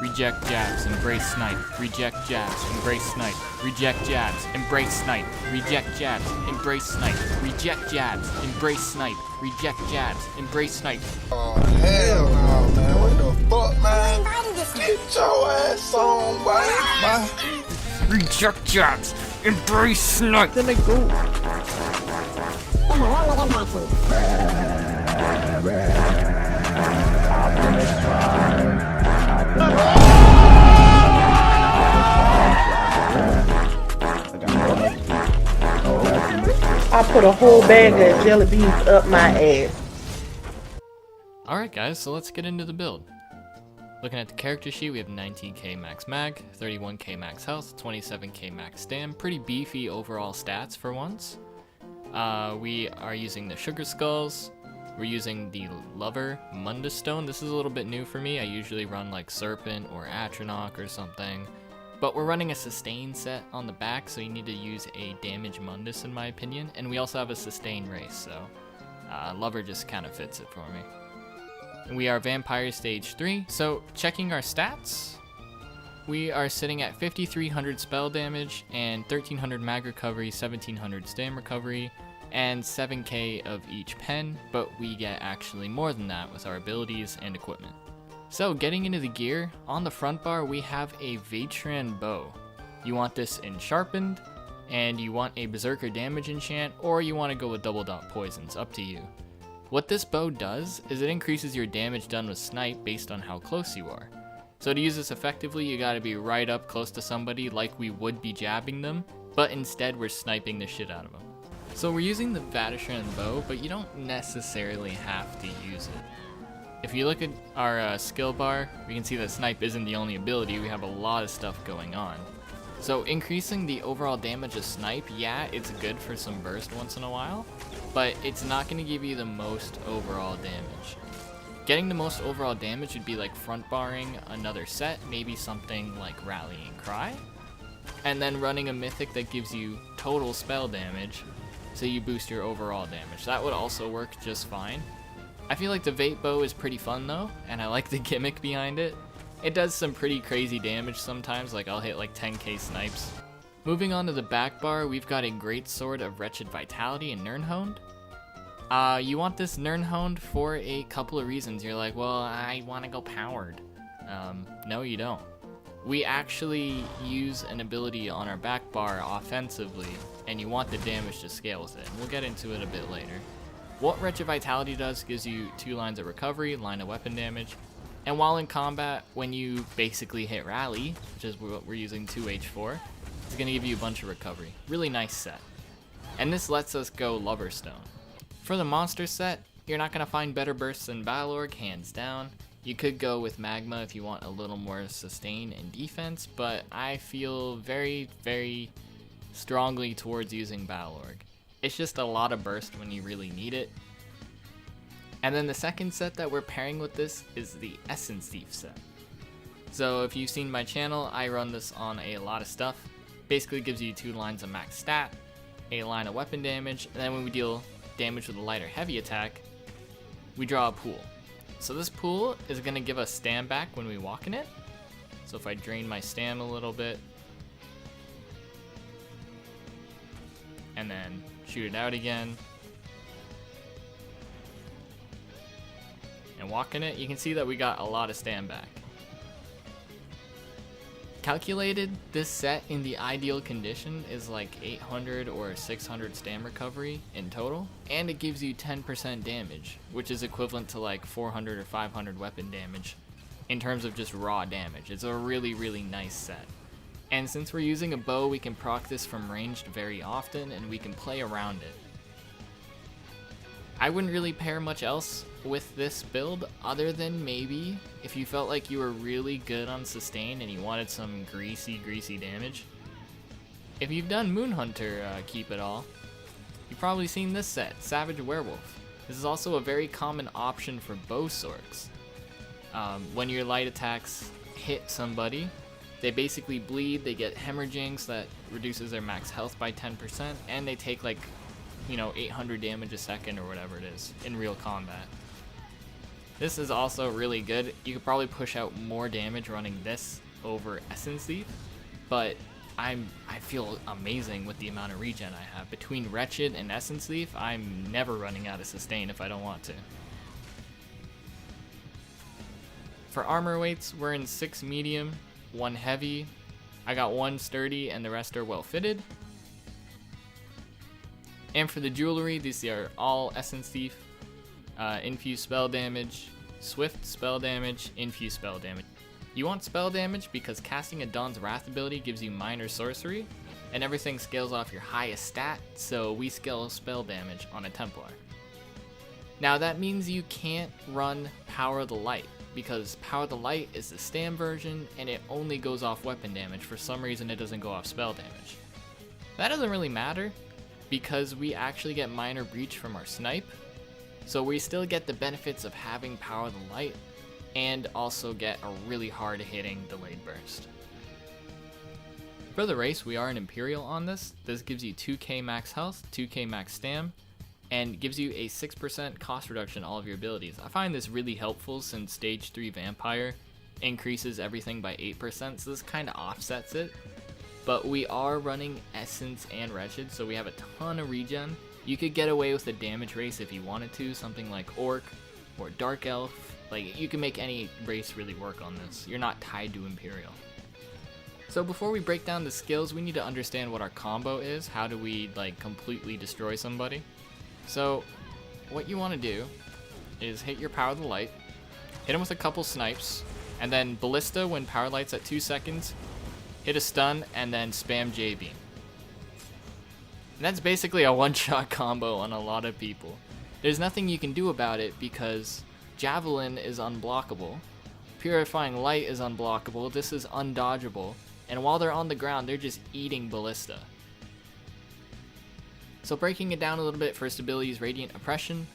Reject jabs, embrace snipe. Reject jabs, embrace snipe. Reject jabs, embrace snipe. Reject jabs, embrace snipe. Reject jabs, embrace snipe. Reject jabs, embrace snipe. Oh, hell no, man. What the fuck, man? Get your ass on, boy. Reject jabs, embrace snipe. Then I go. I put a whole bag of jelly beans up my ass. Alright guys, so let's get into the build. Looking at the character sheet, we have 19k max mag, 31k max health, 27k max stam. Pretty beefy overall stats for once. We are using the sugar skulls. We're using the lover mundus stone. This is a little bit new for me. I usually run like serpent or atronach or something. But we're running a sustain set on the back, so you need to use a damage mundus in my opinion. And we also have a sustain race, so lover just kind of fits it for me. We are Vampire Stage 3, so checking our stats, we are sitting at 5300 spell damage and 1300 mag recovery, 1700 stam recovery, and 7k of each pen, but we get actually more than that with our abilities and equipment. So getting into the gear, on the front bar we have a Vatran bow. You want this in sharpened, and you want a berserker damage enchant, or you want to go with double dot poisons, up to you. What this bow does is it increases your damage done with snipe based on how close you are. So to use this effectively, you gotta be right up close to somebody like we would be jabbing them, but instead we're sniping the shit out of them. So we're using the Vatran bow, but you don't necessarily have to use it. If you look at our skill bar, we can see that snipe isn't the only ability, we have a lot of stuff going on. So increasing the overall damage of snipe, yeah, it's good for some burst once in a while, but it's not going to give you the most overall damage. Getting the most overall damage would be like front barring another set, maybe something like Rallying Cry, and then running a mythic that gives you total spell damage, so you boost your overall damage. That would also work just fine. I feel like the Vate bow is pretty fun though, and I like the gimmick behind it. It does some pretty crazy damage sometimes, like I'll hit like 10k snipes. Moving on to the back bar, we've got a great sword of Wretched Vitality and Nirnhoned. You want this Nirnhoned for a couple of reasons. You're like, well, I want to go powered. No, you don't. We actually use an ability on our back bar offensively, and you want the damage to scale with it. We'll get into it a bit later. What Wretched Vitality does gives you 2 lines of recovery, line of weapon damage, and while in combat, when you basically hit rally, which is what we're using 2H for, it's going to give you a bunch of recovery. Really nice set. And this lets us go Lover Stone. For the monster set, you're not going to find better bursts than Balorg, hands down. You could go with Magma if you want a little more sustain and defense, but I feel very, very strongly towards using Balorg. It's just a lot of burst when you really need it. And then the second set that we're pairing with this is the Essence Thief set. So if you've seen my channel, I run this on a lot of stuff. Basically gives you 2 lines of max stat, a line of weapon damage, and then when we deal damage with a light or heavy attack, we draw a pool. So this pool is going to give us stam back when we walk in it. So if I drain my stam a little bit, and then shoot it out again, and walk in it, you can see that we got a lot of stam back. Calculated, this set in the ideal condition is like 800 or 600 stam recovery in total, and it gives you 10% damage, which is equivalent to like 400 or 500 weapon damage in terms of just raw damage. It's a really, really nice set. And since we're using a bow, we can proc this from ranged very often, and we can play around it. I wouldn't really pair much else with this build other than maybe if you felt like you were really good on sustain and you wanted some greasy damage. If you've done Moonhunter Keep It All, you've probably seen this set, Savage Werewolf. This is also a very common option for bow sorks. When your light attacks hit somebody, they basically bleed, they get hemorrhaging, so that reduces their max health by 10%, and they take like, 800 damage a second or whatever it is in real combat. This is also really good. You could probably push out more damage running this over Essence Thief, but I feel amazing with the amount of regen I have. Between Wretched and Essence Thief, I'm never running out of sustain if I don't want to. For armor weights, we're in 6 medium, 1 heavy. I got 1 sturdy and the rest are well fitted. And for the jewelry, these are all Essence Thief. Infuse spell damage, swift spell damage, infuse spell damage. You want spell damage because casting a Dawn's Wrath ability gives you minor sorcery, and everything scales off your highest stat, so we scale spell damage on a Templar. Now that means you can't run Power of the Light, because Power of the Light is the Stam version, and it only goes off weapon damage. For some reason it doesn't go off spell damage. That doesn't really matter, because we actually get minor breach from our snipe, so we still get the benefits of having Power of the Light, and also get a really hard hitting delayed burst. For the race, we are an Imperial on this. This gives you 2k max health, 2k max stam, and gives you a 6% cost reduction on all of your abilities. I find this really helpful since stage 3 Vampire increases everything by 8%, so this kind of offsets it. But we are running Essence and Wretched, so we have a ton of regen. You could get away with a damage race if you wanted to, something like Orc or Dark Elf. Like, you can make any race really work on this. You're not tied to Imperial. So before we break down the skills, we need to understand what our combo is. How do we, like, completely destroy somebody? So what you want to do is hit your Power of the Light, hit him with a couple snipes, and then Ballista when Power Light's at 2 seconds, hit a stun, and then spam J-Beam. And that's basically a one-shot combo on a lot of people. There's nothing you can do about it because Javelin is unblockable, Purifying Light is unblockable, this is undodgeable, and while they're on the ground, they're just eating Ballista. So breaking it down a little bit, first ability is Radiant Oppression.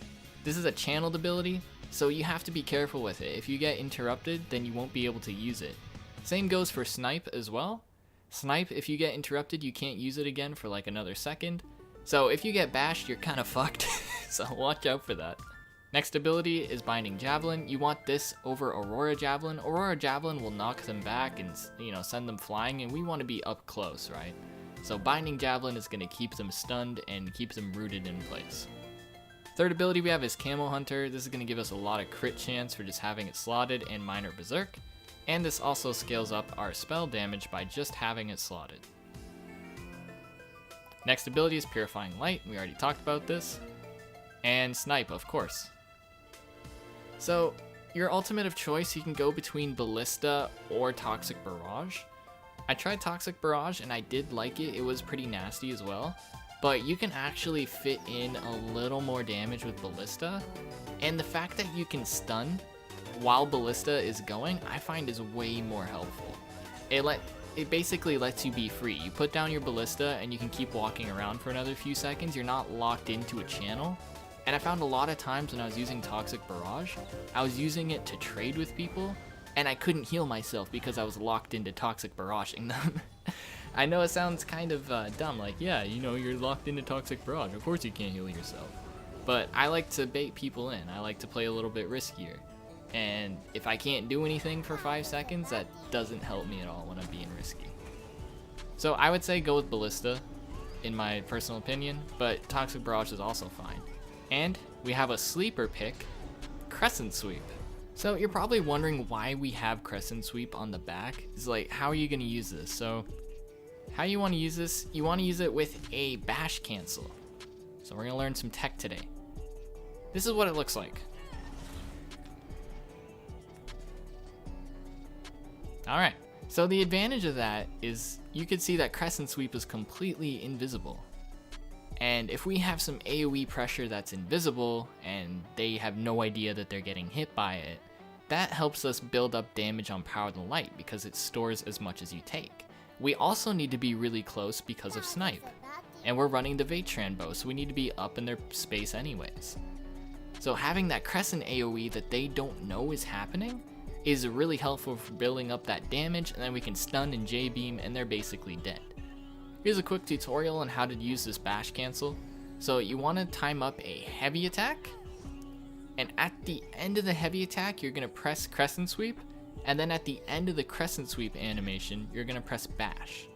This is a channeled ability, so you have to be careful with it. If you get interrupted, then you won't be able to use it. Same goes for Snipe as well. Snipe, if you get interrupted, you can't use it again for like another second. So if you get bashed, you're kind of fucked, so watch out for that. Next ability is Binding Javelin. You want this over Aurora Javelin. Aurora Javelin will knock them back and, you know, send them flying, and we want to be up close, right? So Binding Javelin is going to keep them stunned and keep them rooted in place. Third ability we have is Camo Hunter. This is going to give us a lot of crit chance for just having it slotted and Minor Berserk. And this also scales up our spell damage by just having it slotted. Next ability is Purifying Light. We already talked about this. And Snipe, of course. So your ultimate of choice, you can go between Ballista or Toxic Barrage. I tried Toxic Barrage and I did like it. It was pretty nasty as well. But you can actually fit in a little more damage with Ballista. And the fact that you can stun while Ballista is going, I find is way more helpful. It basically lets you be free. You put down your Ballista and you can keep walking around for another few seconds. You're not locked into a channel. And I found a lot of times when I was using Toxic Barrage, I was using it to trade with people, and I couldn't heal myself because I was locked into Toxic Barraging them. I know it sounds kind of dumb, like, yeah, you know, you're locked into Toxic Barrage, of course you can't heal yourself. But I like to bait people in, I like to play a little bit riskier. And if I can't do anything for 5 seconds, that doesn't help me at all when I'm being risky. So I would say go with Ballista, in my personal opinion, but Toxic Barrage is also fine. And we have a sleeper pick, Crescent Sweep. So you're probably wondering why we have Crescent Sweep on the back. It's like, how are you going to use this? So how you want to use this, you want to use it with a bash cancel. So we're going to learn some tech today. This is what it looks like. Alright, so the advantage of that is you could see that Crescent Sweep is completely invisible. And if we have some AoE pressure that's invisible and they have no idea that they're getting hit by it, that helps us build up damage on Power of the Light because it stores as much as you take. We also need to be really close because of Snipe. And we're running the Vatran bow, so we need to be up in their space anyways. So having that Crescent AoE that they don't know is happening is really helpful for building up that damage, and then we can stun and J-beam and they're basically dead. Here's a quick tutorial on how to use this bash cancel. So you want to time up a heavy attack, And at the end of the heavy attack, you're going to press Crescent Sweep, and then at the end of the Crescent Sweep animation, you're going to press Bash.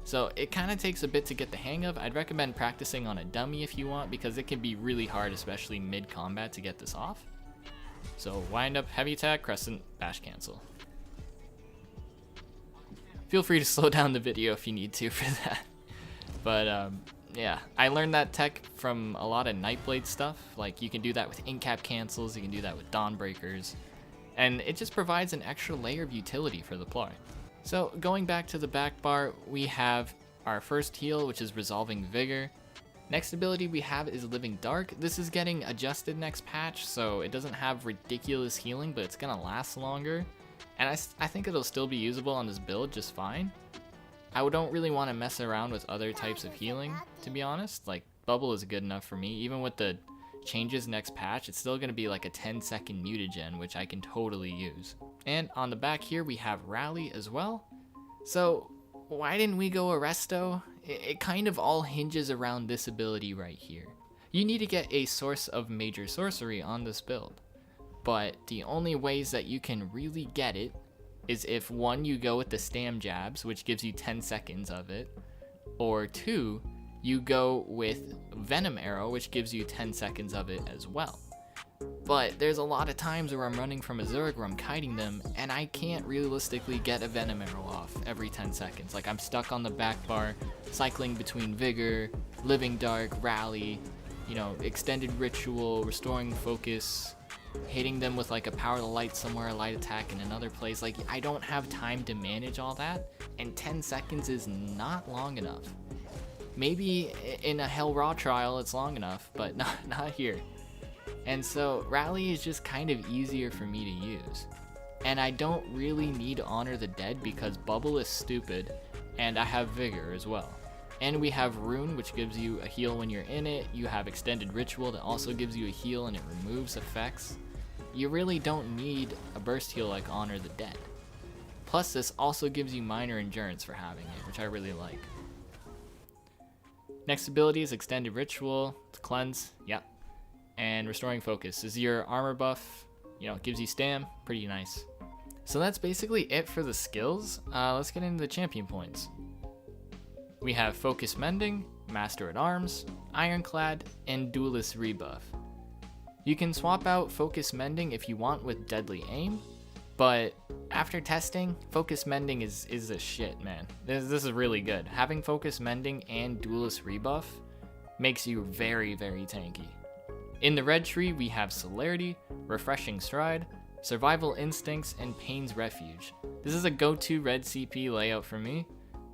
So it kind of takes a bit to get the hang of. I'd recommend practicing on a dummy if you want, because it can be really hard, especially mid-combat, to get this off. So wind up, heavy attack, Crescent, Bash, cancel. Feel free to slow down the video if you need to for that. But yeah, I learned that tech from a lot of Nightblade stuff. Like, you can do that with in-cap cancels, you can do that with Dawnbreakers, and it just provides an extra layer of utility for the ploy. So going back to the back bar, we have our first heal, which is Resolving Vigor. Next ability we have is Living Dark. This is getting adjusted next patch, so it doesn't have ridiculous healing, but it's gonna last longer. And I think it'll still be usable on this build just fine. I don't really want to mess around with other types of healing, to be honest. Like, Bubble is good enough for me. Even with the changes next patch, it's still going to be like a 10-second mutagen, which I can totally use. And on the back here, we have Rally as well. So why didn't we go Arresto? It kind of all hinges around this ability right here. You need to get a source of major sorcery on this build. But the only ways that you can really get it is if 1, you go with the Stam Jabs, which gives you 10 seconds of it, or 2, you go with Venom Arrow, which gives you 10 seconds of it as well. But there's a lot of times where I'm running from a Zerg where I'm kiting them, and I can't realistically get a Venom Arrow off every 10 seconds. Like, I'm stuck on the back bar, cycling between Vigor, Living Dark, Rally, you know, Extended Ritual, Restoring Focus, hitting them with like a Power of the Light somewhere, a light attack in another place. Like, I don't have time to manage all that, and 10 seconds is not long enough. Maybe in a Hell Raw trial it's long enough, but not here. And so Rally is just kind of easier for me to use. And I don't really need Honor the Dead because Bubble is stupid, and I have Vigor as well. And we have Rune, which gives you a heal when you're in it. You have Extended Ritual that also gives you a heal and it removes effects. You really don't need a burst heal like Honor the Dead. Plus, this also gives you minor endurance for having it, which I really like. Next ability is Extended Ritual to cleanse, yep. And Restoring Focus is your armor buff. You know, it gives you stam, pretty nice. So that's basically it for the skills. Let's get into the champion points. We have Focus Mending, Master at Arms, Ironclad, and Duelist Rebuff. You can swap out Focus Mending if you want with Deadly Aim, but after testing, Focus Mending is a shit, man. This is really good. Having Focus Mending and Duelist Rebuff makes you very, very tanky. In the red tree, we have Celerity, Refreshing Stride, Survival Instincts, and Pain's Refuge. This is a go-to red CP layout for me.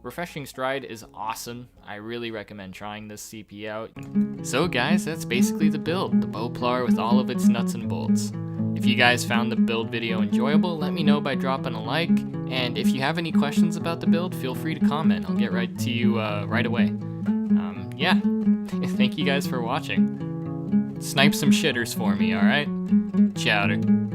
Refreshing Stride is awesome. I really recommend trying this CP out. So guys, that's basically the build, the Bowplar with all of its nuts and bolts. If you guys found the build video enjoyable, let me know by dropping a like, and if you have any questions about the build, feel free to comment. I'll get right to you right away. Yeah, thank you guys for watching. Snipe some shitters for me, alright? Chowder.